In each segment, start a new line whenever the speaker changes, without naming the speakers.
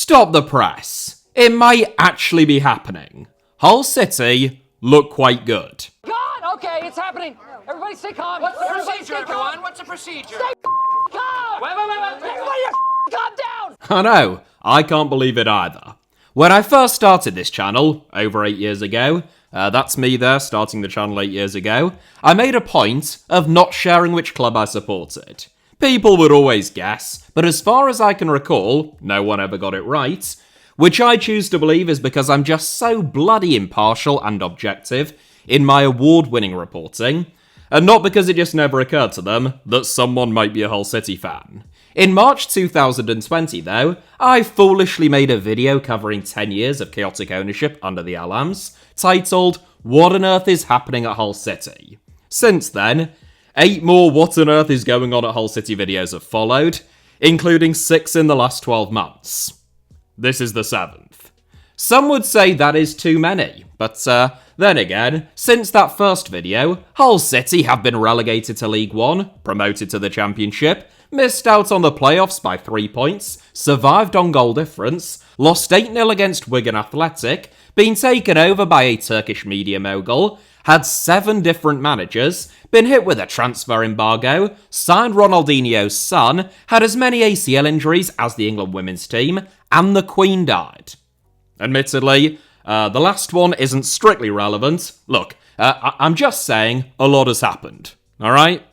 Stop the press. It might actually be happening. Hull City look quite good.
God, okay, it's happening. Everybody stay calm.
What's the procedure, everyone? What's the procedure?
Stay calm.
Wait.
Everybody calm down.
I know, I can't believe it either. When I first started this channel, over 8 years ago, that's me there starting the channel 8 years ago, I made a point of not sharing which club I supported. People would always guess, but as far as I can recall, no one ever got it right, which I choose to believe is because I'm just so bloody impartial and objective in my award-winning reporting, and not because it just never occurred to them that someone might be a Hull City fan. In March 2020, though, I foolishly made a video covering 10 years of chaotic ownership under the Alams, titled, "What on Earth is Happening at Hull City?" Since then, 8 more What on Earth is Going On at Hull City videos have followed, including 6 in the last 12 months. This is the 7th. Some would say that is too many, but then again, since that first video, Hull City have been relegated to League One, promoted to the Championship, missed out on the playoffs by 3 points, survived on goal difference, lost 8-0 against Wigan Athletic, been taken over by a Turkish media mogul, had 7 different managers, been hit with a transfer embargo, signed Ronaldinho's son, had as many ACL injuries as the England women's team, and the Queen died. Admittedly, the last one isn't strictly relevant. Look, I'm just saying a lot has happened, alright?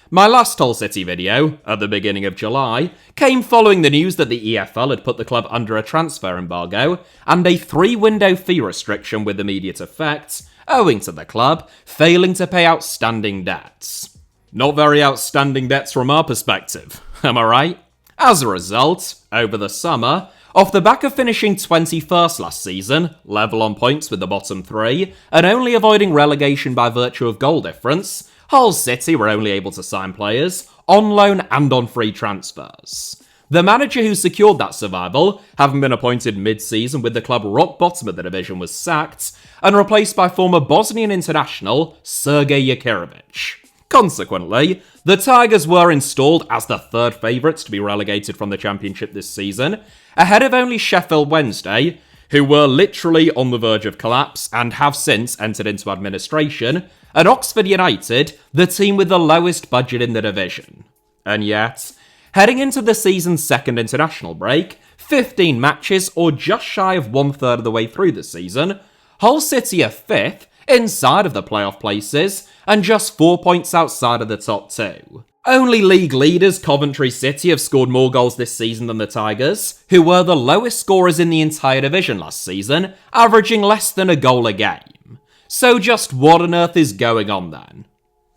My last Hull City video, at the beginning of July, came following the news that the EFL had put the club under a transfer embargo and a 3-window fee restriction with immediate effect, owing to the club failing to pay outstanding debts. Not very outstanding debts from our perspective, am I right? As a result, over the summer, off the back of finishing 21st last season, level on points with the bottom 3, and only avoiding relegation by virtue of goal difference, Hull City were only able to sign players on loan and on free transfers. The manager who secured that survival, having been appointed mid-season with the club rock bottom of the division, was sacked and replaced by former Bosnian international Sergej Jakirovic. Consequently, the Tigers were installed as the third favourites to be relegated from the Championship this season, ahead of only Sheffield Wednesday, who were literally on the verge of collapse and have since entered into administration, and Oxford United, the team with the lowest budget in the division. And yet, heading into the season's second international break, 15 matches or just shy of 1/3 of the way through the season, Hull City are 5th, inside of the playoff places, and just 4 points outside of the top 2. Only league leaders Coventry City have scored more goals this season than the Tigers, who were the lowest scorers in the entire division last season, averaging less than a goal a game. So just what on earth is going on then?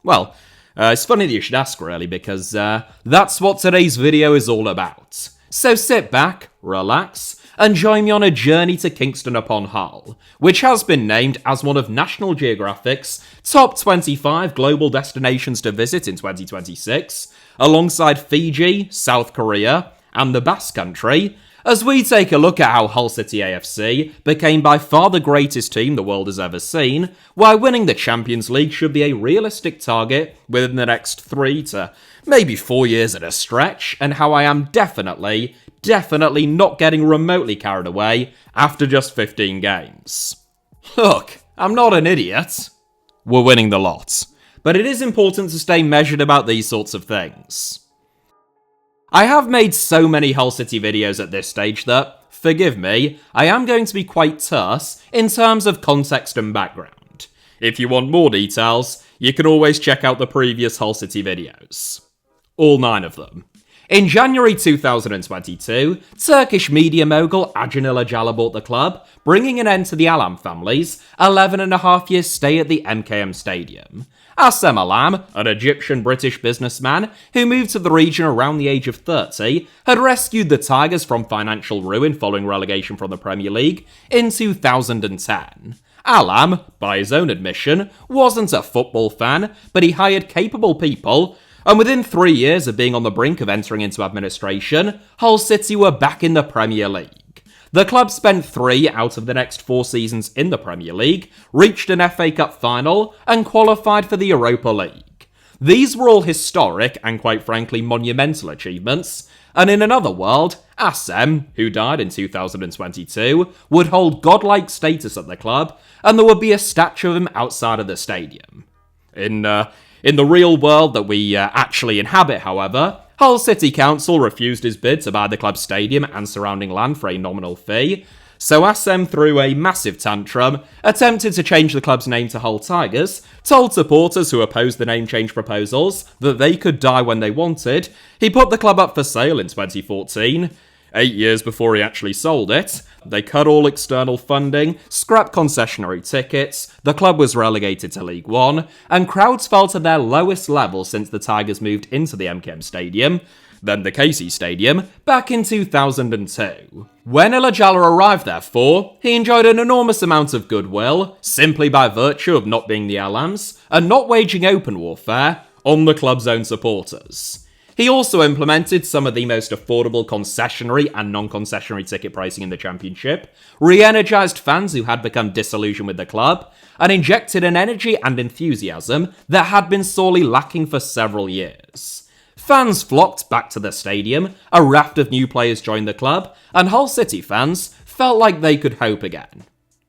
Well, it's funny that you should ask really, because that's what today's video is all about. So sit back, relax, and join me on a journey to Kingston upon Hull, which has been named as one of National Geographic's top 25 global destinations to visit in 2026, alongside Fiji, South Korea, and the Basque Country, as we take a look at how Hull City AFC became by far the greatest team the world has ever seen, why winning the Champions League should be a realistic target within the next 3 to maybe 4 years at a stretch, and how I am definitely not getting remotely carried away after just 15 games. Look, I'm not an idiot. We're winning the lot. But it is important to stay measured about these sorts of things. I have made so many Hull City videos at this stage that, forgive me, I am going to be quite terse in terms of context and background. If you want more details, you can always check out the previous Hull City videos. All 9 of them. In January 2022, Turkish media mogul Acun Ilıcalı bought the club, bringing an end to the Alam family's 11.5-year stay at the MKM Stadium. Assem Alam, an Egyptian-British businessman who moved to the region around the age of 30, had rescued the Tigers from financial ruin following relegation from the Premier League in 2010. Alam, by his own admission, wasn't a football fan, but he hired capable people, and within 3 years of being on the brink of entering into administration, Hull City were back in the Premier League. The club spent 3 out of the next 4 seasons in the Premier League, reached an FA Cup final, and qualified for the Europa League. These were all historic and quite frankly monumental achievements, And in another world, Assem, who died in 2022, would hold godlike status at the club, and there would be a statue of him outside of the stadium. In the real world that we actually inhabit, however, Hull City Council refused his bid to buy the club's stadium and surrounding land for a nominal fee, so Assem threw a massive tantrum, attempted to change the club's name to Hull Tigers, told supporters who opposed the name change proposals that they could die when they wanted. He put the club up for sale in 2014, 8 years before he actually sold it. They cut all external funding, scrapped concessionary tickets, the club was relegated to League One, and crowds fell to their lowest level since the Tigers moved into the MKM Stadium, then the Casey Stadium, back in 2002. When Ilajala arrived, therefore, he enjoyed an enormous amount of goodwill, simply by virtue of not being the Alams, and not waging open warfare on the club's own supporters. He also implemented some of the most affordable concessionary and non-concessionary ticket pricing in the Championship, re-energised fans who had become disillusioned with the club, and injected an energy and enthusiasm that had been sorely lacking for several years. Fans flocked back to the stadium, a raft of new players joined the club, and Hull City fans felt like they could hope again.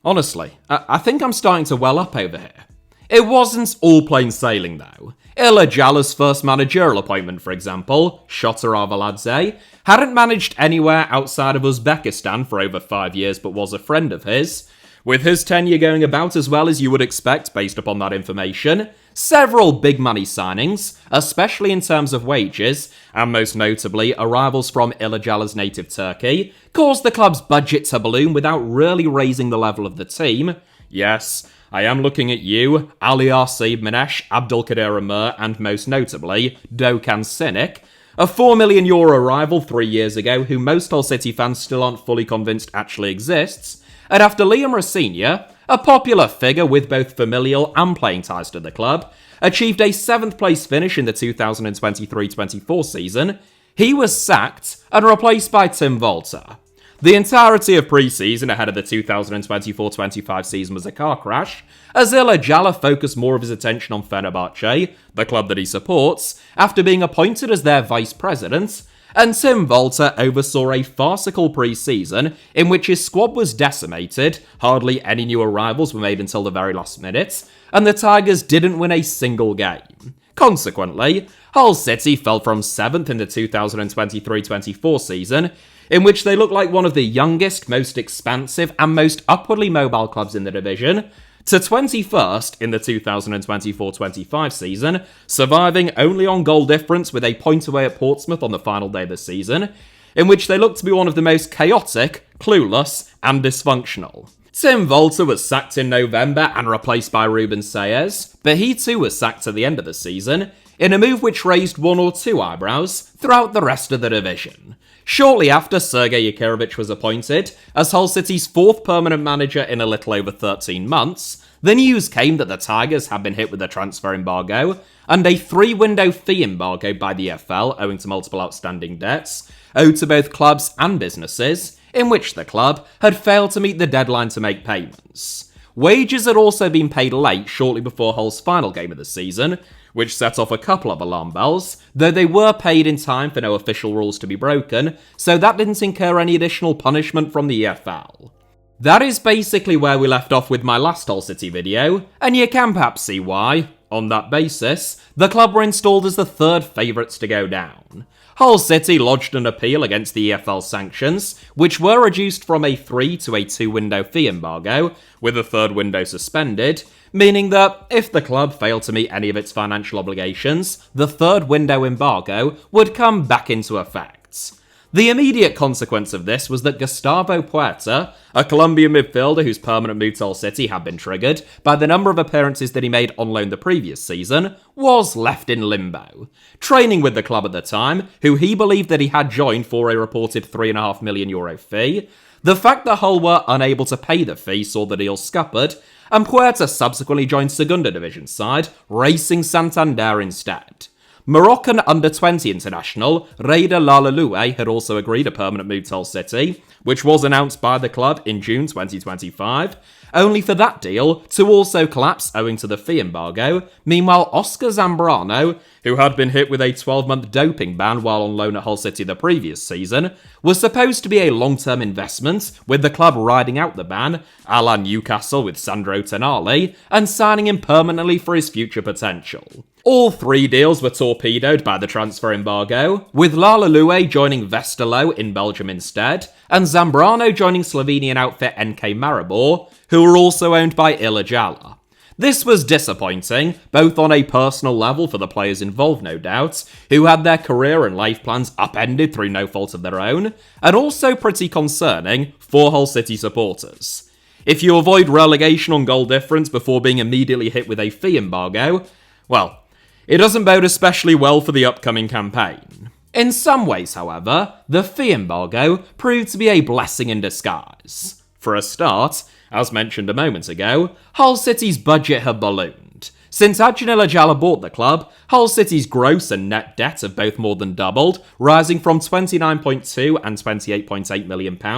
Honestly, I think I'm starting to well up over here. It wasn't all plain sailing though. Ilajala's first managerial appointment, for example, Shota Arveladze, hadn't managed anywhere outside of Uzbekistan for over 5 years but was a friend of his. With his tenure going about as well as you would expect based upon that information, several big money signings, especially in terms of wages, and most notably arrivals from Ilajala's native Turkey, caused the club's budget to balloon without really raising the level of the team. Yes, I am looking at you, Ali Arsib Minesh, Abdulkadir Amir, and most notably, Dokan Sinik, a €4 million arrival 3 years ago who most Hull City fans still aren't fully convinced actually exists. And after Liam Rosenior, a popular figure with both familial and playing ties to the club, achieved a 7th place finish in the 2023-24 season, he was sacked and replaced by Tim Volter. The entirety of pre-season ahead of the 2024-25 season was a car crash, as Ilajala focused more of his attention on Fenerbahce, the club that he supports, after being appointed as their vice president, and Tim Volter oversaw a farcical pre-season in which his squad was decimated, hardly any new arrivals were made until the very last minute, and the Tigers didn't win a single game. Consequently, Hull City fell from 7th in the 2023-24 season, in which they looked like one of the youngest, most expansive, and most upwardly mobile clubs in the division, to 21st in the 2024-25 season, surviving only on goal difference with a point away at Portsmouth on the final day of the season, in which they looked to be one of the most chaotic, clueless, and dysfunctional. Tim Volter was sacked in November and replaced by Ruben Sayers, but he too was sacked at the end of the season, in a move which raised 1 or 2 eyebrows throughout the rest of the division. Shortly after, Sergej Jakirovic was appointed as Hull City's 4th permanent manager in a little over 13 months, the news came that the Tigers had been hit with a transfer embargo and a 3-window fee embargo by the EFL owing to multiple outstanding debts, owed to both clubs and businesses, in which the club had failed to meet the deadline to make payments. Wages had also been paid late shortly before Hull's final game of the season, which set off a couple of alarm bells, though they were paid in time for no official rules to be broken, so that didn't incur any additional punishment from the EFL. That is basically where we left off with my last Hull City video, and you can perhaps see why, on that basis, the club were installed as the 3rd favourites to go down. Hull City lodged an appeal against the EFL sanctions, which were reduced from a 3 to a 2-window fee embargo, with a 3rd window suspended, meaning that if the club failed to meet any of its financial obligations, the 3rd window embargo would come back into effect. The immediate consequence of this was that Gustavo Puerta, a Colombian midfielder whose permanent move to Hull City had been triggered by the number of appearances that he made on loan the previous season, was left in limbo. Training with the club at the time, who he believed that he had joined for a reported €3.5 million fee, the fact that Hull were unable to pay the fee saw the deal scuppered, and Puerta subsequently joined Segunda Division side, Racing Santander instead. Moroccan under-20 international Reda Lalaloue had also agreed a permanent move to Hull City, which was announced by the club in June 2025, only for that deal to also collapse owing to the fee embargo. Meanwhile, Oscar Zambrano, who had been hit with a 12-month doping ban while on loan at Hull City the previous season, was supposed to be a long-term investment, with the club riding out the ban, a la Newcastle with Sandro Tonali, and signing him permanently for his future potential. All three deals were torpedoed by the transfer embargo, with Lalaloue joining Westerlo in Belgium instead, and Zambrano joining Slovenian outfit NK Maribor, who were also owned by Ilajala. This was disappointing, both on a personal level for the players involved, no doubt, who had their career and life plans upended through no fault of their own, and also pretty concerning for Hull City supporters. If you avoid relegation on goal difference before being immediately hit with a fee embargo, well, it doesn't bode especially well for the upcoming campaign. In some ways, however, the fee embargo proved to be a blessing in disguise. For a start, as mentioned a moment ago, Hull City's budget had ballooned. Since Adjan Ilajala bought the club, Hull City's gross and net debt have both more than doubled, rising from £29.2 and £28.8 million to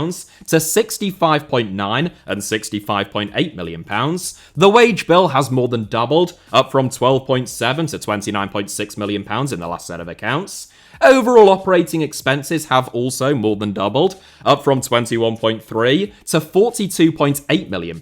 £65.9 and £65.8 million. The wage bill has more than doubled, up from £12.7 to £29.6 million in the last set of accounts. Overall operating expenses have also more than doubled, up from £21.3 to £42.8 million.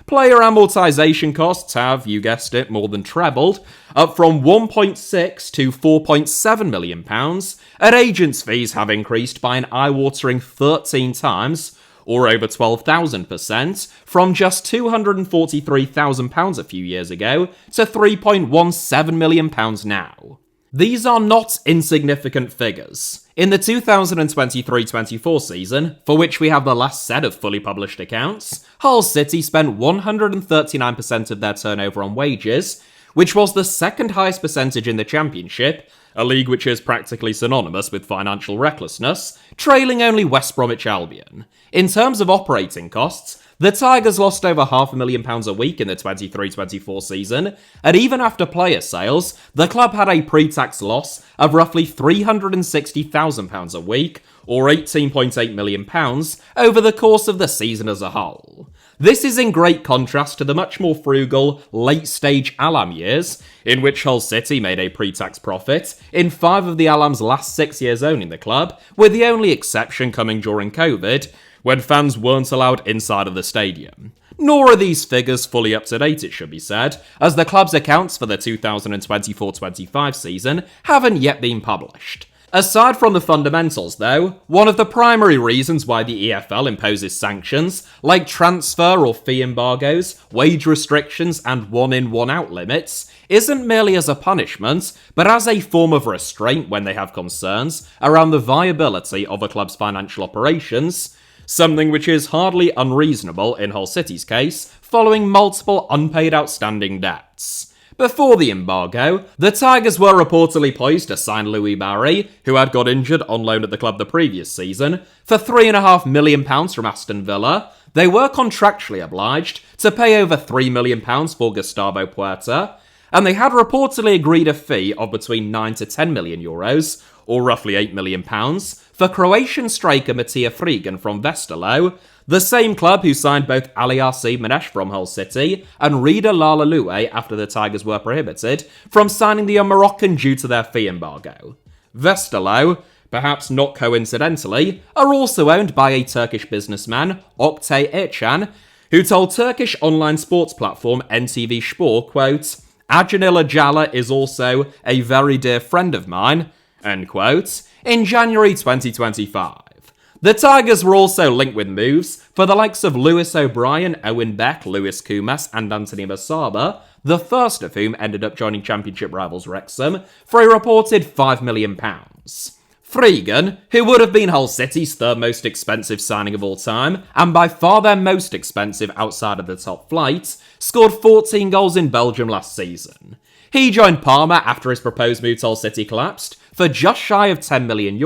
Player amortisation costs have, you guessed it, more than trebled, up from £1.6 to £4.7 million, and agents' fees have increased by an eye-watering 13 times, or over 12,000%, from just £243,000 a few years ago to £3.17 million now. These are not insignificant figures. In the 2023-24 season, for which we have the last set of fully published accounts, Hull City spent 139% of their turnover on wages, which was the second highest percentage in the Championship, a league which is practically synonymous with financial recklessness, trailing only West Bromwich Albion. In terms of operating costs, the Tigers lost over £500,000 a week in the 23-24 season, and even after player sales, the club had a pre-tax loss of roughly £360,000 a week, or £18.8 million, over the course of the season as a whole. This is in great contrast to the much more frugal, late-stage Alam years, in which Hull City made a pre-tax profit in 5 of the Alam's last 6 years owning the club, with the only exception coming during COVID, when fans weren't allowed inside of the stadium. Nor are these figures fully up to date, it should be said, as the club's accounts for the 2024-25 season haven't yet been published. Aside from the fundamentals, though, one of the primary reasons why the EFL imposes sanctions, like transfer or fee embargoes, wage restrictions, and one-in, one-out limits, isn't merely as a punishment, but as a form of restraint when they have concerns around the viability of a club's financial operations, something which is hardly unreasonable in Hull City's case, following multiple unpaid outstanding debts. Before the embargo, the Tigers were reportedly poised to sign Louis Barry, who had got injured on loan at the club the previous season, for £3.5 million from Aston Villa. They were contractually obliged to pay over £3 million for Gustavo Puerta, and they had reportedly agreed a fee of between €9 to €10 million, or roughly £8 million, for Croatian striker Matija Frigan from Westerlo, the same club who signed both Aliassi Manesh from Hull City and Reda Lalaloue after the Tigers were prohibited from signing the young Moroccan due to their fee embargo. Westerlo, perhaps not coincidentally, are also owned by a Turkish businessman, Oktay Ercan, who told Turkish online sports platform NTV Spor, quote, "Adjan Ilajala is also a very dear friend of mine," end quote, in January 2025. The Tigers were also linked with moves for the likes of Lewis O'Brien, Owen Beck, Lewis Kumas, and Anthony Masaba, the first of whom ended up joining Championship rivals Wrexham for a reported £5 million. Frigan, who would have been Hull City's third most expensive signing of all time, and by far their most expensive outside of the top flight, scored 14 goals in Belgium last season. He joined Parma after his proposed move to Hull City collapsed for just shy of €10 million,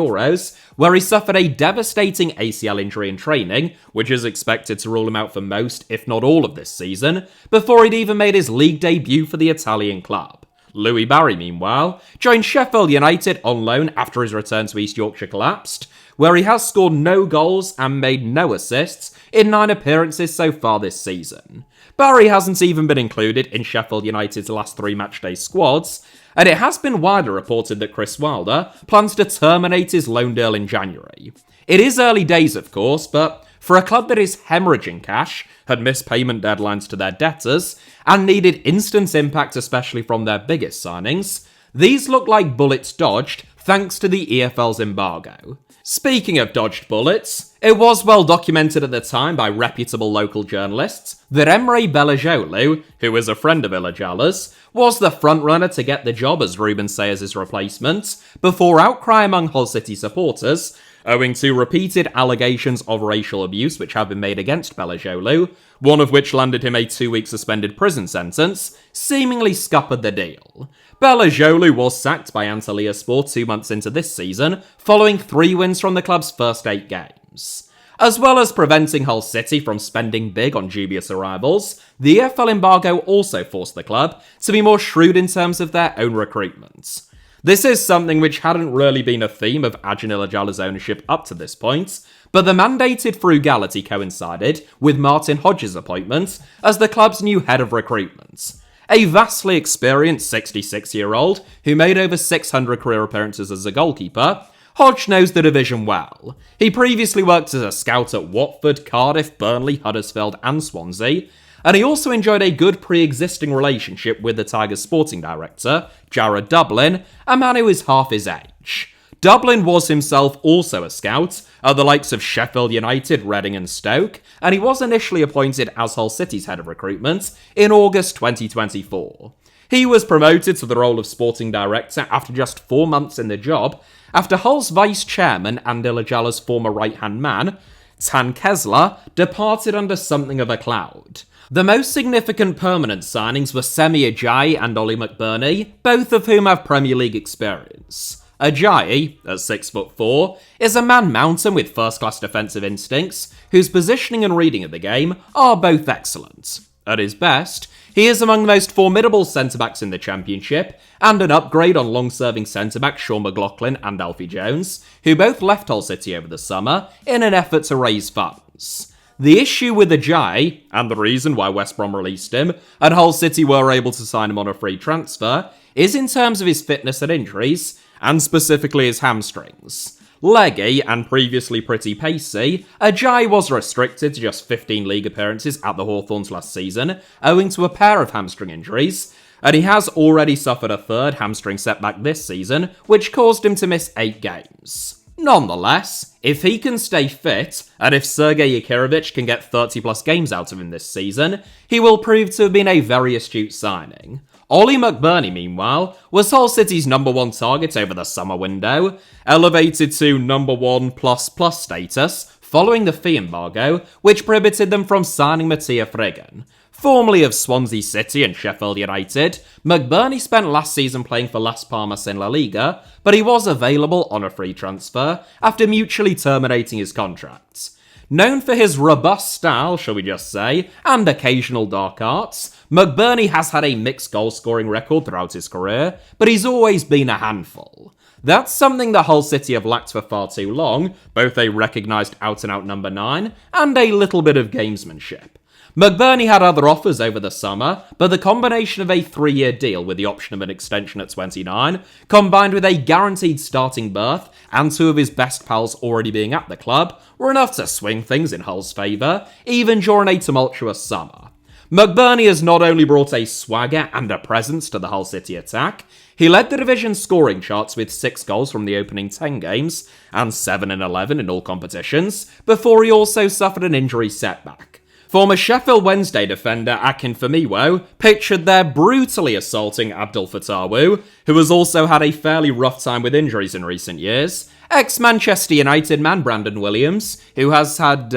where he suffered a devastating ACL injury in training, which is expected to rule him out for most, if not all of this season, before he'd even made his league debut for the Italian club. Louis Barry, meanwhile, joined Sheffield United on loan after his return to East Yorkshire collapsed, where he has scored no goals and made no assists in 9 appearances so far this season. Barry hasn't even been included in Sheffield United's last 3 matchday squads, and it has been widely reported that Chris Wilder plans to terminate his loan deal in January. It is early days, of course, but for a club that is hemorrhaging cash, had missed payment deadlines to their debtors, and needed instant impact especially from their biggest signings, these look like bullets dodged thanks to the EFL's embargo. Speaking of dodged bullets, it was well documented at the time by reputable local journalists that Emre Belözoğlu, who is a friend of Ilacala's, was the frontrunner to get the job as Ruben Sayers' replacement, before outcry among Hull City supporters, owing to repeated allegations of racial abuse which have been made against Belözoğlu, one of which landed him a 2-week suspended prison sentence, seemingly scuppered the deal. Belözoğlu was sacked by Antalyaspor 2 months into this season, following 3 wins from the club's first 8 games. As well as preventing Hull City from spending big on dubious arrivals, the EFL embargo also forced the club to be more shrewd in terms of their own recruitment. This is something which hadn't really been a theme of Acun Ilicala's ownership up to this point, but the mandated frugality coincided with Martin Hodges' appointment as the club's new head of recruitment. A vastly experienced 66-year-old who made over 600 career appearances as a goalkeeper, Hodge knows the division well. He previously worked as a scout at Watford, Cardiff, Burnley, Huddersfield and Swansea, and he also enjoyed a good pre-existing relationship with the Tigers sporting director, Jared Dublin, a man who is half his age. Dublin was himself also a scout at the likes of Sheffield United, Reading and Stoke, and he was initially appointed as Hull City's head of recruitment in August 2024. He was promoted to the role of sporting director after just 4 months in the job, after Hull's vice-chairman and Ilicala's former right-hand man, Tan Kesler, departed under something of a cloud. The most significant permanent signings were Semi Ajayi and Ollie McBurney, both of whom have Premier League experience. Ajayi, at 6'4", is a man-mountain with first-class defensive instincts, whose positioning and reading of the game are both excellent. At his best, he is among the most formidable centre-backs in the Championship, and an upgrade on long-serving centre-backs Sean McLaughlin and Alfie Jones, who both left Hull City over the summer in an effort to raise funds. The issue with Ajayi, and the reason why West Brom released him, and Hull City were able to sign him on a free transfer, is in terms of his fitness and injuries, and specifically his hamstrings. Leggy and previously pretty pacey, Ajayi was restricted to just 15 league appearances at the Hawthorns last season, owing to a pair of hamstring injuries, and he has already suffered a 3rd hamstring setback this season, which caused him to miss 8 games. Nonetheless, if he can stay fit, and if Sergej Jakirovic can get 30 plus games out of him this season, he will prove to have been a very astute signing. Ollie McBurney, meanwhile, was Hull City's number 1 target over the summer window, elevated to number 1++ status following the fee embargo, which prohibited them from signing Mattia Friggin. Formerly of Swansea City and Sheffield United, McBurney spent last season playing for Las Palmas in La Liga, but he was available on a free transfer after mutually terminating his contract. Known for his robust style, shall we just say, and occasional dark arts, McBurney has had a mixed goal-scoring record throughout his career, but he's always been a handful. That's something that Hull City have lacked for far too long, both a recognised out-and-out number 9 and a little bit of gamesmanship. McBurney had other offers over the summer, but the combination of a 3-year deal with the option of an extension at 29, combined with a guaranteed starting berth and 2 of his best pals already being at the club, were enough to swing things in Hull's favour, even during a tumultuous summer. McBurney has not only brought a swagger and a presence to the Hull City attack, he led the division's scoring charts with 6 goals from the opening 10 games, and 7 in 11 in all competitions, before he also suffered an injury setback. Former Sheffield Wednesday defender Akin Femiwo pictured there brutally assaulting Abdul Fatawu, who has also had a fairly rough time with injuries in recent years, ex-Manchester United man Brandon Williams, who has had,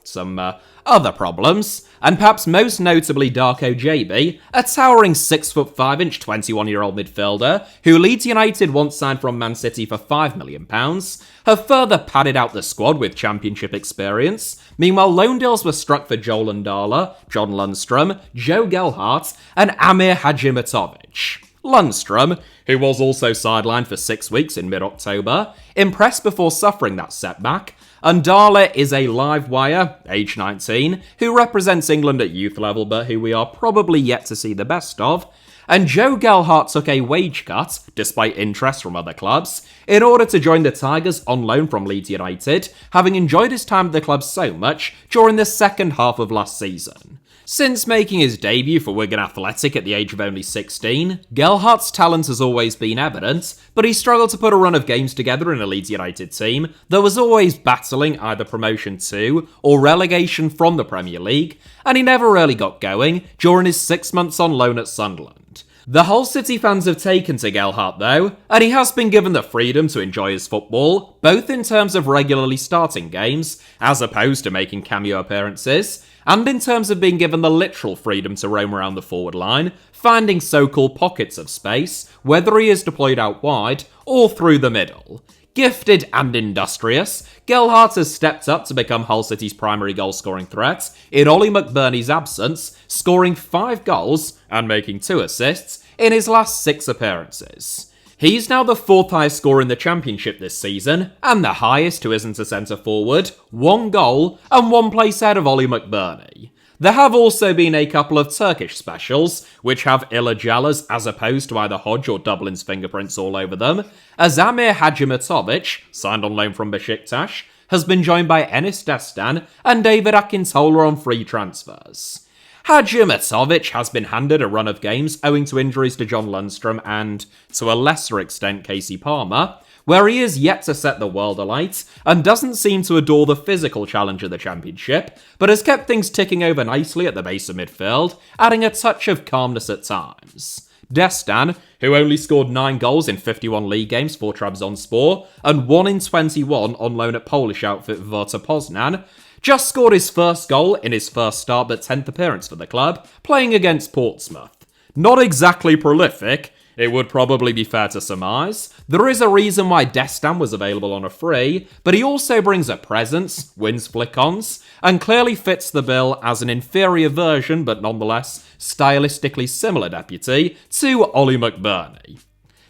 some other problems, and perhaps most notably Darko JB, a towering 6'5" 21-year-old midfielder who Leeds United once signed from Man City for £5 million, have further padded out the squad with championship experience. Meanwhile, loan deals were struck for Joel Ndala, John Lundstrom, Joe Gelhardt, and Amir Hadjimatovic. Lundstrom, who was also sidelined for 6 weeks in mid-October, impressed before suffering that setback, and Dale is a live wire, age 19, who represents England at youth level but who we are probably yet to see the best of, and Joe Gelhardt took a wage cut, despite interest from other clubs, in order to join the Tigers on loan from Leeds United, having enjoyed his time at the club so much during the second half of last season. Since making his debut for Wigan Athletic at the age of only 16, Gelhardt's talent has always been evident, but he struggled to put a run of games together in a Leeds United team that was always battling either promotion to or relegation from the Premier League, and he never really got going during his 6 months on loan at Sunderland. The Hull City fans have taken to Gelhardt though, and he has been given the freedom to enjoy his football, both in terms of regularly starting games, as opposed to making cameo appearances, and in terms of being given the literal freedom to roam around the forward line, finding so-called pockets of space, whether he is deployed out wide or through the middle. Gifted and industrious, Gelhardt has stepped up to become Hull City's primary goal-scoring threat in Ollie McBurney's absence, scoring 5 goals and making 2 assists in his last 6 appearances. He's now the 4th highest scorer in the Championship this season, and the highest who isn't a centre-forward, 1 goal and 1 place ahead of Ollie McBurney. There have also been a couple of Turkish specials, which have Ilacala's as opposed to either Hodge or Dublin's fingerprints all over them, as Amir Hadjimatovic, signed on loan from Besiktas, has been joined by Enis Destan and David Akintola on free transfers. Hadjimatovic has been handed a run of games owing to injuries to John Lundstrom and, to a lesser extent, Casey Palmer, where he is yet to set the world alight and doesn't seem to adore the physical challenge of the Championship, but has kept things ticking over nicely at the base of midfield, adding a touch of calmness at times. Destan, who only scored 9 goals in 51 league games for Trabzonspor and 1 in 21 on loan at Polish outfit Warta Poznan, just scored his first goal in his first start but 10th appearance for the club, playing against Portsmouth. Not exactly prolific, it would probably be fair to surmise. There is a reason why Destan was available on a free, but he also brings a presence, wins flick-ons, and clearly fits the bill as an inferior version but nonetheless stylistically similar deputy to Ollie McBurney.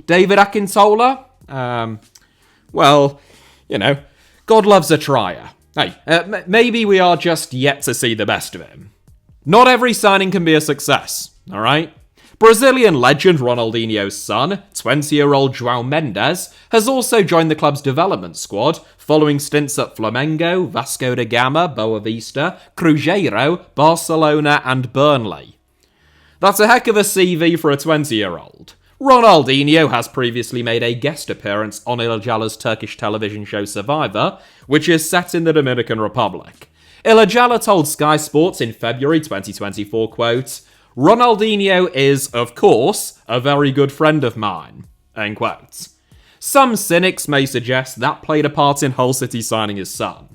David Akintola? Well, you know, God loves a trier. Hey, maybe we are just yet to see the best of him. Not every signing can be a success, alright? Brazilian legend Ronaldinho's son, 20-year-old João Mendes, has also joined the club's development squad, following stints at Flamengo, Vasco da Gama, Boa Vista, Cruzeiro, Barcelona and Burnley. That's a heck of a CV for a 20-year-old. Ronaldinho has previously made a guest appearance on Ilacala's Turkish television show Survivor, which is set in the Dominican Republic. Ilacala told Sky Sports in February 2024, quote, "Ronaldinho is, of course, a very good friend of mine," end quote. Some cynics may suggest that played a part in Hull City signing his son.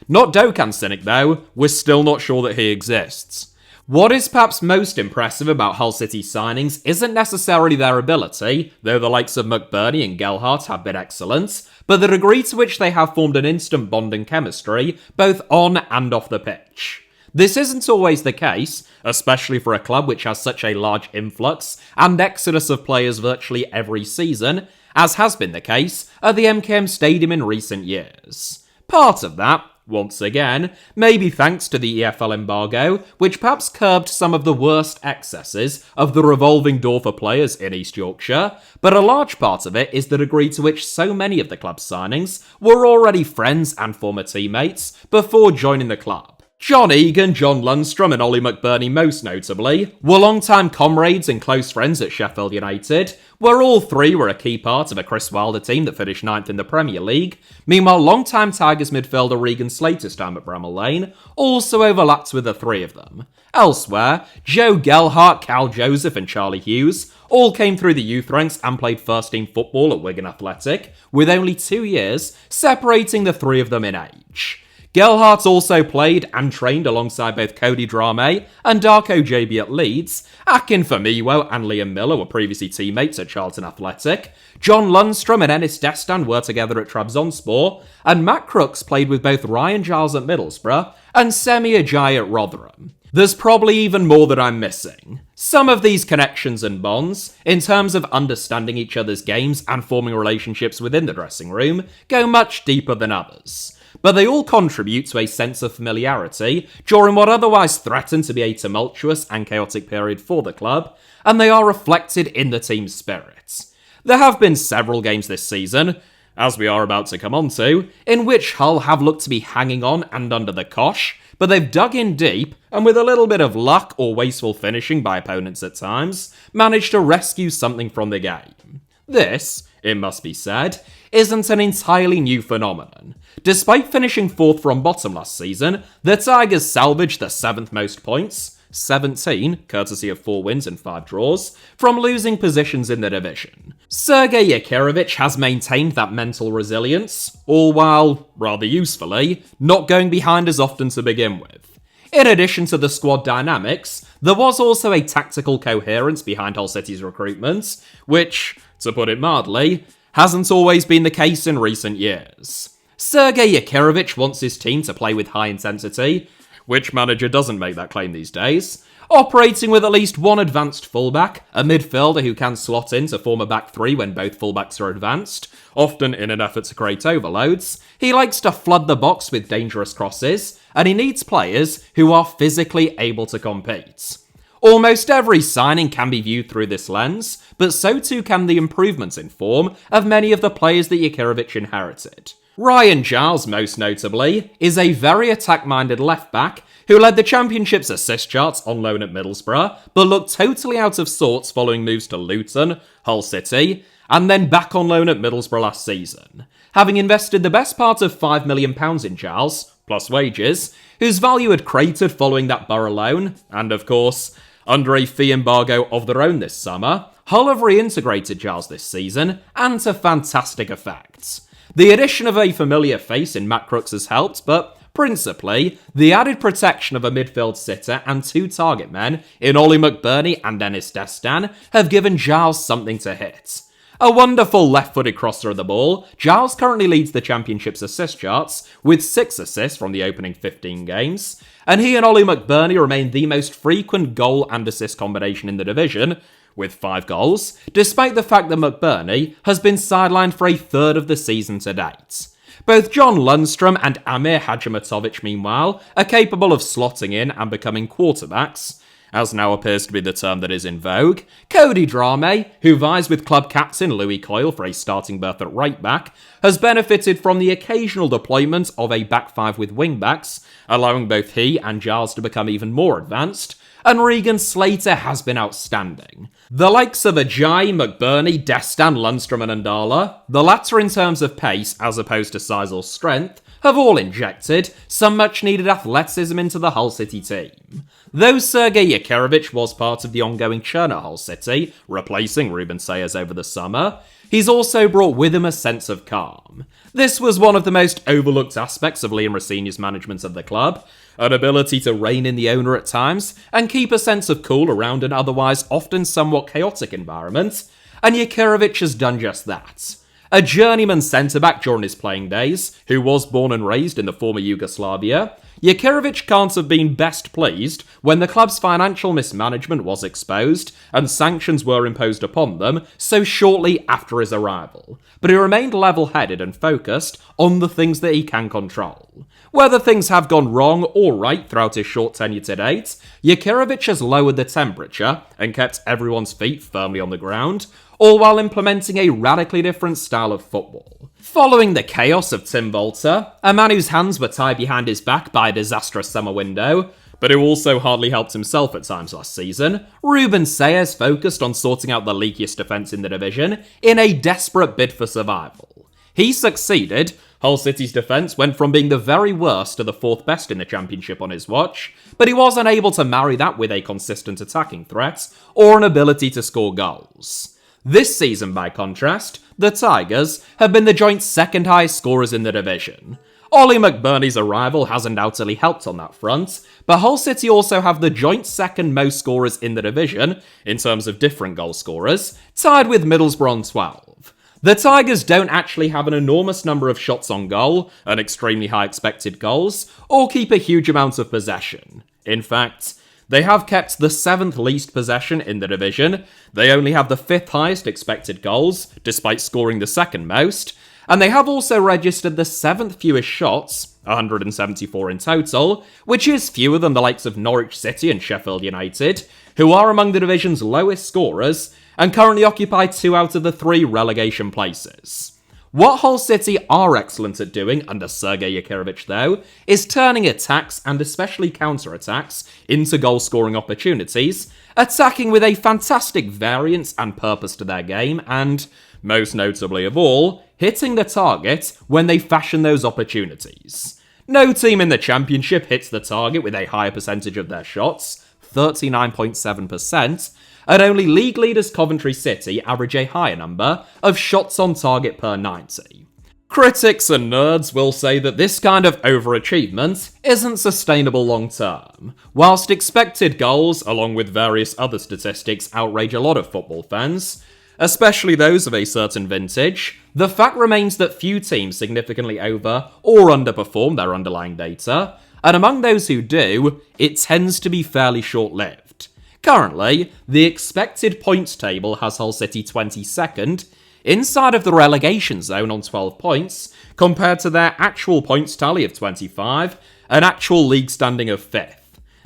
Not Dokan cynic though, we're still not sure that he exists. What is perhaps most impressive about Hull City signings isn't necessarily their ability, though the likes of McBurney and Gelhardt have been excellent, but the degree to which they have formed an instant bond and chemistry, both on and off the pitch. This isn't always the case, especially for a club which has such a large influx and exodus of players virtually every season, as has been the case at the MKM Stadium in recent years. Part of that, once again, maybe thanks to the EFL embargo, which perhaps curbed some of the worst excesses of the revolving door for players in East Yorkshire, but a large part of it is the degree to which so many of the club's signings were already friends and former teammates before joining the club. John Egan, John Lundstrom and Ollie McBurney most notably were long-time comrades and close friends at Sheffield United, where all three were a key part of a Chris Wilder team that finished 9th in the Premier League. Meanwhile, long-time Tigers midfielder Regan Slater's time at Bramall Lane also overlaps with the three of them. Elsewhere, Joe Gelhardt, Cal Joseph and Charlie Hughes all came through the youth ranks and played first-team football at Wigan Athletic, with only 2 years separating the three of them in age. Gelhardt also played and trained alongside both Cody Drame and Darko JB at Leeds. Akin Famiwo and Liam Miller were previously teammates at Charlton Athletic. John Lundstrom and Enis Destan were together at Trabzonspor. And Matt Crooks played with both Ryan Giles at Middlesbrough and Semi Ajayi at Rotherham. There's probably even more that I'm missing. Some of these connections and bonds, in terms of understanding each other's games and forming relationships within the dressing room, go much deeper than others. But they all contribute to a sense of familiarity during what otherwise threatened to be a tumultuous and chaotic period for the club, and they are reflected in the team's spirit. There have been several games this season, as we are about to come on to, in which Hull have looked to be hanging on and under the cosh, but they've dug in deep, and with a little bit of luck or wasteful finishing by opponents at times, managed to rescue something from the game. This, it must be said, isn't an entirely new phenomenon. Despite finishing 4th from bottom last season, the Tigers salvaged the 7th most points, 17, courtesy of 4 wins and 5 draws, from losing positions in the division. Sergej Jakirovic has maintained that mental resilience, all while, rather usefully, not going behind as often to begin with. In addition to the squad dynamics, there was also a tactical coherence behind Hull City's recruitment, which, to put it mildly, hasn't always been the case in recent years. Sergej Jakirovic wants his team to play with high intensity. Which manager doesn't make that claim these days? Operating with at least one advanced fullback, a midfielder who can slot in to form a back three when both fullbacks are advanced, often in an effort to create overloads. He likes to flood the box with dangerous crosses, and he needs players who are physically able to compete. Almost every signing can be viewed through this lens, but so too can the improvements in form of many of the players that Jakirovic inherited. Ryan Giles, most notably, is a very attack-minded left-back who led the Championship's assist charts on loan at Middlesbrough, but looked totally out of sorts following moves to Luton, Hull City, and then back on loan at Middlesbrough last season, having invested the best part of £5 million in Giles, plus wages, whose value had cratered following that Borough loan, and of course, under a fee embargo of their own this summer. Hull have reintegrated Giles this season, and to fantastic effect. The addition of a familiar face in Matt Crooks has helped, but principally, the added protection of a midfield sitter and 2 target men in Ollie McBurney and Enis Destan have given Giles something to hit. A wonderful left-footed crosser of the ball, Giles currently leads the Championship's assist charts with 6 assists from the opening 15 games, and he and Ollie McBurney remain the most frequent goal and assist combination in the division, with 5 goals, despite the fact that McBurney has been sidelined for a third of the season to date. Both John Lundstrom and Amir Hadjimatovic, meanwhile, are capable of slotting in and becoming quarterbacks, as now appears to be the term that is in vogue. Cody Drame, who vies with club captain Louis Coyle for a starting berth at right back, has benefited from the occasional deployment of a back 5 with wing backs, allowing both he and Giles to become even more advanced, and Regan Slater has been outstanding. The likes of Ajayi, McBurney, Destan, Lundstrom and Andala, the latter in terms of pace as opposed to size or strength, have all injected some much-needed athleticism into the Hull City team. Though Sergej Jakirovic was part of the ongoing churn at Hull City, replacing Ruben Sayers over the summer, he's also brought with him a sense of calm. This was one of the most overlooked aspects of Liam Rosenior's management of the club, an ability to rein in the owner at times and keep a sense of cool around an otherwise often somewhat chaotic environment, and Jakirovic has done just that. A journeyman centre-back during his playing days, who was born and raised in the former Yugoslavia, Jakirovic can't have been best pleased when the club's financial mismanagement was exposed and sanctions were imposed upon them so shortly after his arrival, but he remained level-headed and focused on the things that he can control. Whether things have gone wrong or right throughout his short tenure to date, Jakirovic has lowered the temperature and kept everyone's feet firmly on the ground, all while implementing a radically different style of football. Following the chaos of Tim Volter, a man whose hands were tied behind his back by a disastrous summer window, but who also hardly helped himself at times last season, Ruben Sayers focused on sorting out the leakiest defence in the division in a desperate bid for survival. He succeeded. Hull City's defence went from being the very worst to the 4th best in the Championship on his watch, but he was unable to marry that with a consistent attacking threat or an ability to score goals. This season, by contrast, the Tigers have been the joint second highest scorers in the division. Ollie McBurney's arrival has undoubtedly helped on that front, but Hull City also have the joint second most scorers in the division, in terms of different goal scorers, tied with Middlesbrough on 12. The Tigers don't actually have an enormous number of shots on goal, and extremely high expected goals, or keep a huge amount of possession. In fact, they have kept the 7th least possession in the division, they only have the 5th highest expected goals, despite scoring the 2nd most, and they have also registered the 7th fewest shots, 174 in total, which is fewer than the likes of Norwich City and Sheffield United, who are among the division's lowest scorers, and currently occupy 2 out of the 3 relegation places. What Hull City are excellent at doing under Sergej Jakirovic, though, is turning attacks, and especially counter-attacks, into goal-scoring opportunities, attacking with a fantastic variance and purpose to their game, and, most notably of all, hitting the target when they fashion those opportunities. No team in the Championship hits the target with a higher percentage of their shots, 39.7%, and only league leaders Coventry City average a higher number of shots on target per 90. Critics and nerds will say that this kind of overachievement isn't sustainable long term. Whilst expected goals, along with various other statistics, outrage a lot of football fans, especially those of a certain vintage, the fact remains that few teams significantly over or underperform their underlying data, and among those who do, it tends to be fairly short-lived. Currently, the expected points table has Hull City 22nd, inside of the relegation zone on 12 points, compared to their actual points tally of 25, an actual league standing of 5th.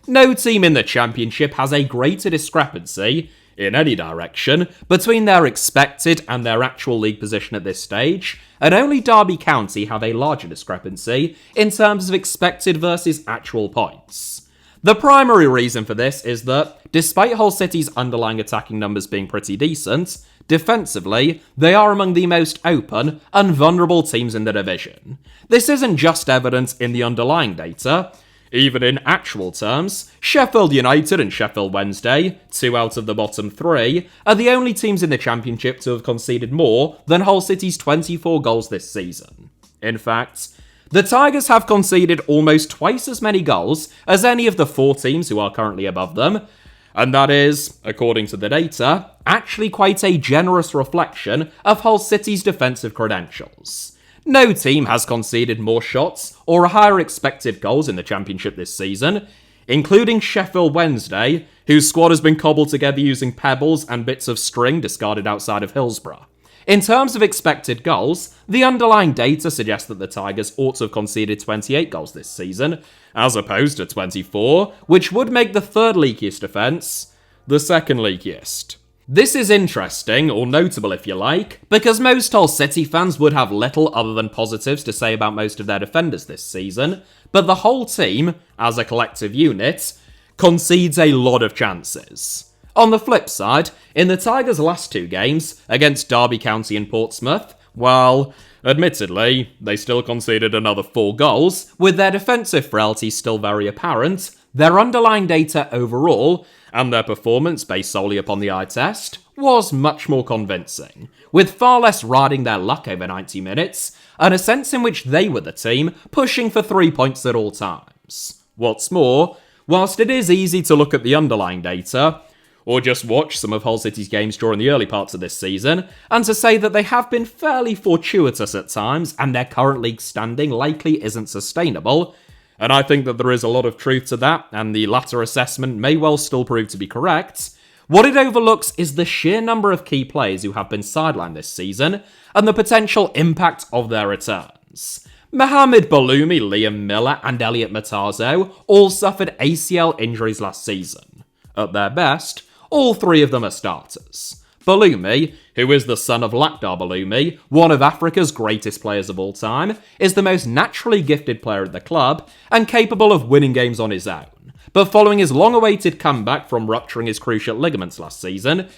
No team in the Championship has a greater discrepancy, in any direction, between their expected and their actual league position at this stage, and only Derby County have a larger discrepancy in terms of expected versus actual points. The primary reason for this is that, despite Hull City's underlying attacking numbers being pretty decent, defensively, they are among the most open and vulnerable teams in the division. This isn't just evident in the underlying data. Even in actual terms, Sheffield United and Sheffield Wednesday, 2 out of the bottom 3, are the only teams in the Championship to have conceded more than Hull City's 24 goals this season. In fact, the Tigers have conceded almost twice as many goals as any of the 4 teams who are currently above them, and that is, according to the data, actually quite a generous reflection of Hull City's defensive credentials. No team has conceded more shots or higher expected goals in the Championship this season, including Sheffield Wednesday, whose squad has been cobbled together using pebbles and bits of string discarded outside of Hillsborough. In terms of expected goals, the underlying data suggests that the Tigers ought to have conceded 28 goals this season, as opposed to 24, which would make the 3rd leakiest defence the 2nd leakiest. This is interesting, or notable if you like, because most Hull City fans would have little other than positives to say about most of their defenders this season, but the whole team, as a collective unit, concedes a lot of chances. On the flip side, in the Tigers' last 2 games, against Derby County and Portsmouth, while, admittedly, they still conceded another 4 goals, with their defensive frailty still very apparent, their underlying data overall, and their performance based solely upon the eye test, was much more convincing, with far less riding their luck over 90 minutes, and a sense in which they were the team pushing for 3 points at all times. What's more, whilst it is easy to look at the underlying data, or just watch some of Hull City's games during the early parts of this season, and to say that they have been fairly fortuitous at times, and their current league standing likely isn't sustainable, and I think that there is a lot of truth to that, and the latter assessment may well still prove to be correct. What it overlooks is the sheer number of key players who have been sidelined this season, and the potential impact of their returns. Mohamed Baloumi, Liam Miller, and Elliot Matazo all suffered ACL injuries last season. At their best, all 3 of them are starters. Baloumi, who is the son of Lakhdar Baloumi, one of Africa's greatest players of all time, is the most naturally gifted player at the club and capable of winning games on his own. But following his long-awaited comeback from rupturing his cruciate ligaments last season,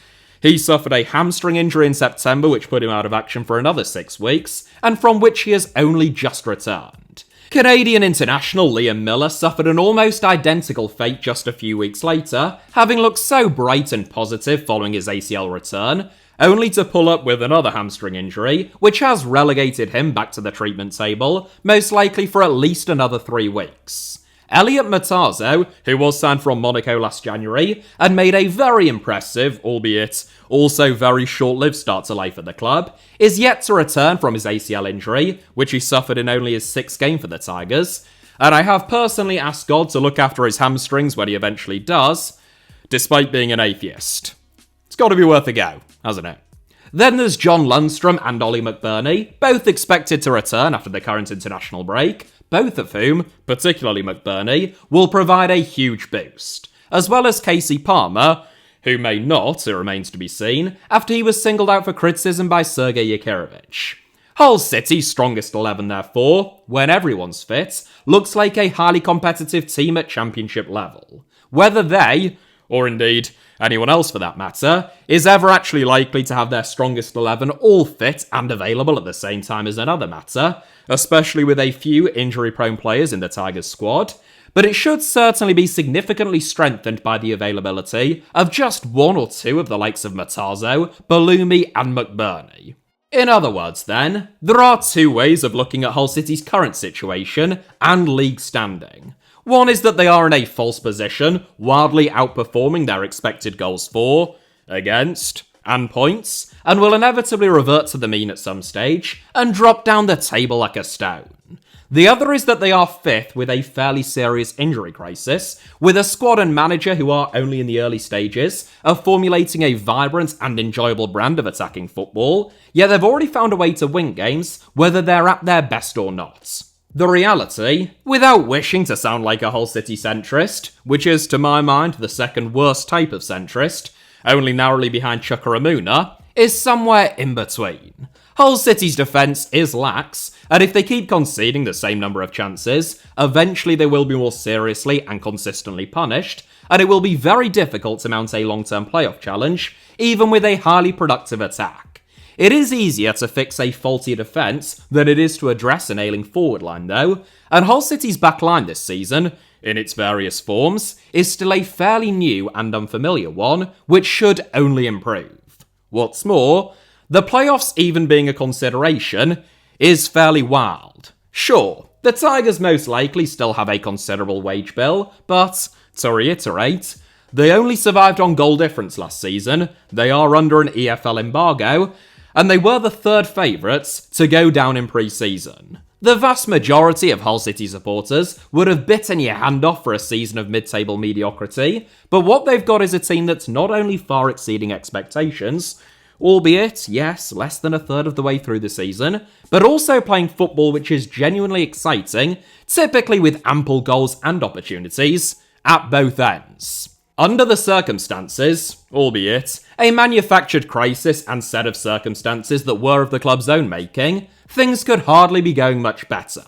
he suffered a hamstring injury in September which put him out of action for another 6 weeks, and from which he has only just returned. Canadian international Liam Miller suffered an almost identical fate just a few weeks later, having looked so bright and positive following his ACL return, only to pull up with another hamstring injury, which has relegated him back to the treatment table, most likely for at least another 3 weeks. Elliot Matazo, who was signed from Monaco last January and made a very impressive, albeit also very short-lived start to life at the club, is yet to return from his ACL injury, which he suffered in only his 6th game for the Tigers, and I have personally asked God to look after his hamstrings when he eventually does, despite being an atheist. It's got to be worth a go, hasn't it? Then there's John Lundstrom and Ollie McBurney, both expected to return after the current international break, both of whom, particularly McBurney, will provide a huge boost, as well as Casey Palmer, who may not, it remains to be seen, after he was singled out for criticism by Sergej Jakirovic. Hull City's strongest 11, therefore, when everyone's fit, looks like a highly competitive team at championship level. Whether they, or indeed anyone else for that matter, is ever actually likely to have their strongest 11 all fit and available at the same time is another matter, especially with a few injury-prone players in the Tigers squad, but it should certainly be significantly strengthened by the availability of just 1 or 2 of the likes of Matazo, Balumi and McBurney. In other words then, there are 2 ways of looking at Hull City's current situation and league standing. One is that they are in a false position, wildly outperforming their expected goals for, against, and points, and will inevitably revert to the mean at some stage, and drop down the table like a stone. The other is that they are 5th with a fairly serious injury crisis, with a squad and manager who are only in the early stages of formulating a vibrant and enjoyable brand of attacking football, yet they've already found a way to win games, whether they're at their best or not. The reality, without wishing to sound like a Hull City centrist, which is to my mind the second worst type of centrist, only narrowly behind Chukwuemeka, is somewhere in between. Hull City's defence is lax, and if they keep conceding the same number of chances, eventually they will be more seriously and consistently punished, and it will be very difficult to mount a long-term playoff challenge, even with a highly productive attack. It is easier to fix a faulty defence than it is to address an ailing forward line though, and Hull City's backline this season, in its various forms, is still a fairly new and unfamiliar one, which should only improve. What's more, the playoffs even being a consideration is fairly wild. Sure, the Tigers most likely still have a considerable wage bill, but, to reiterate, they only survived on goal difference last season, they are under an EFL embargo, and they were the 3rd favourites to go down in pre-season. The vast majority of Hull City supporters would have bitten your hand off for a season of mid-table mediocrity, but what they've got is a team that's not only far exceeding expectations, albeit, yes, less than a third of the way through the season, but also playing football which is genuinely exciting, typically with ample goals and opportunities at both ends. Under the circumstances, albeit a manufactured crisis and set of circumstances that were of the club's own making, things could hardly be going much better.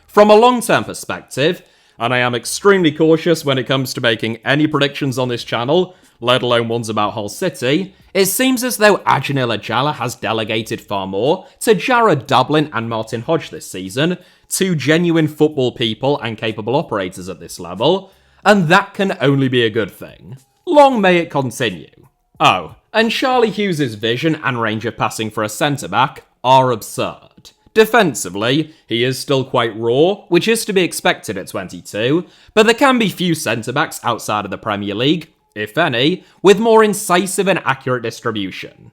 From a long-term perspective, and I am extremely cautious when it comes to making any predictions on this channel, let alone ones about Hull City, it seems as though Adjanil Ajala has delegated far more to Jared Dublin and Martin Hodge this season, 2 genuine football people and capable operators at this level, and that can only be a good thing. Long may it continue. Oh, and Charlie Hughes' vision and range of passing for a centre-back are absurd. Defensively, he is still quite raw, which is to be expected at 22, but there can be few centre-backs outside of the Premier League, if any, with more incisive and accurate distribution.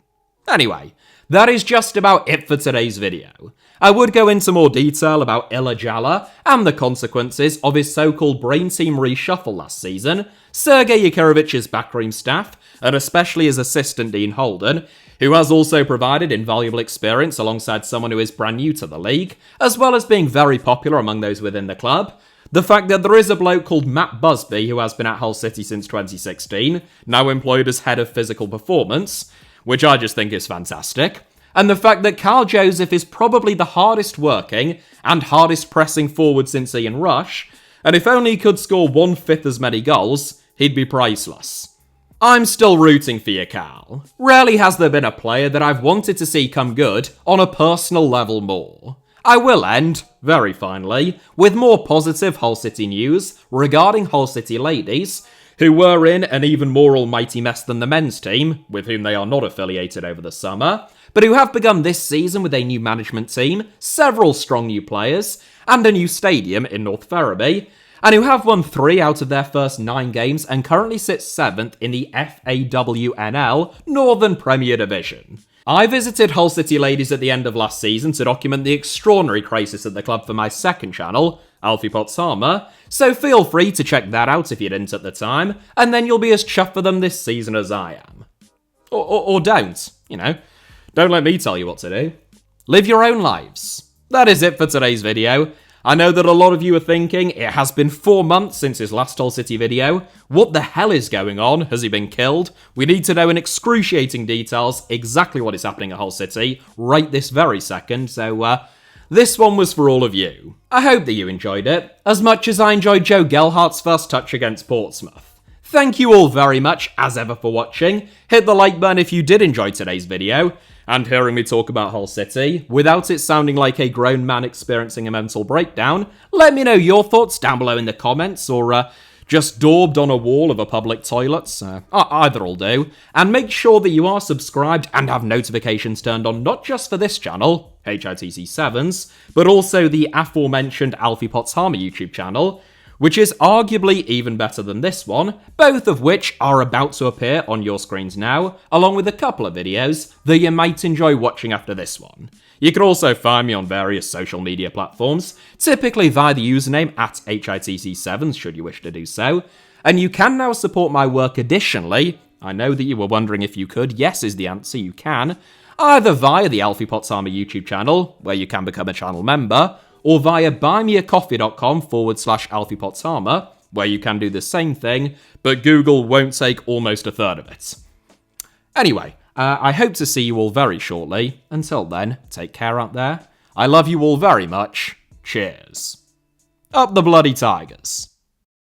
Anyway, that is just about it for today's video. I would go into more detail about Ajala and the consequences of his so-called brain team reshuffle last season, Sergej Jakirovic's backroom staff, and especially his assistant Dean Holden, who has also provided invaluable experience alongside someone who is brand new to the league, as well as being very popular among those within the club. The fact that there is a bloke called Matt Busby who has been at Hull City since 2016, now employed as head of physical performance, which I just think is fantastic. And the fact that Carl Joseph is probably the hardest working and hardest pressing forward since Ian Rush, and if only he could score 1/5 as many goals, he'd be priceless. I'm still rooting for you, Carl. Rarely has there been a player that I've wanted to see come good on a personal level more. I will end, very finally, with more positive Hull City news regarding Hull City ladies, who were in an even more almighty mess than the men's team, with whom they are not affiliated over the summer, but who have begun this season with a new management team, several strong new players, and a new stadium in North Ferriby, and who have won 3 out of their first 9 games and currently sit 7th in the FAWNL Northern Premier Division. I visited Hull City Ladies at the end of last season to document the extraordinary crisis at the club for my second channel, Alfie Potshamer, so feel free to check that out if you didn't at the time, and then you'll be as chuffed for them this season as I am. Or don't, you know. Don't let me tell you what to do. Live your own lives. That is it for today's video. I know that a lot of you are thinking, it has been 4 months since his last Hull City video. What the hell is going on? Has he been killed? We need to know in excruciating details exactly what is happening at Hull City right this very second, so this one was for all of you. I hope that you enjoyed it, as much as I enjoyed Joe Gelhardt's first touch against Portsmouth. Thank you all very much, as ever, for watching. Hit the like button if you did enjoy today's video, and hearing me talk about Hull City, without it sounding like a grown man experiencing a mental breakdown. Let me know your thoughts down below in the comments, or just daubed on a wall of a public toilet. Either will do. And make sure that you are subscribed and have notifications turned on, not just for this channel, HITC Sevens, but also the aforementioned Alfie Potshamer YouTube channel, which is arguably even better than this one, both of which are about to appear on your screens now, along with a couple of videos that you might enjoy watching after this one. You can also find me on various social media platforms, typically via the username at HITC Sevens should you wish to do so, and you can now support my work additionally. I know that you were wondering if you could. Yes is the answer, you can. Either via the Alfie Potshamer YouTube channel, where you can become a channel member, or via buymeacoffee.com/Alfie Potshamer, where you can do the same thing, but Google won't take almost a third of it. Anyway, I hope to see you all very shortly. Until then, take care out there. I love you all very much. Cheers. Up the bloody Tigers.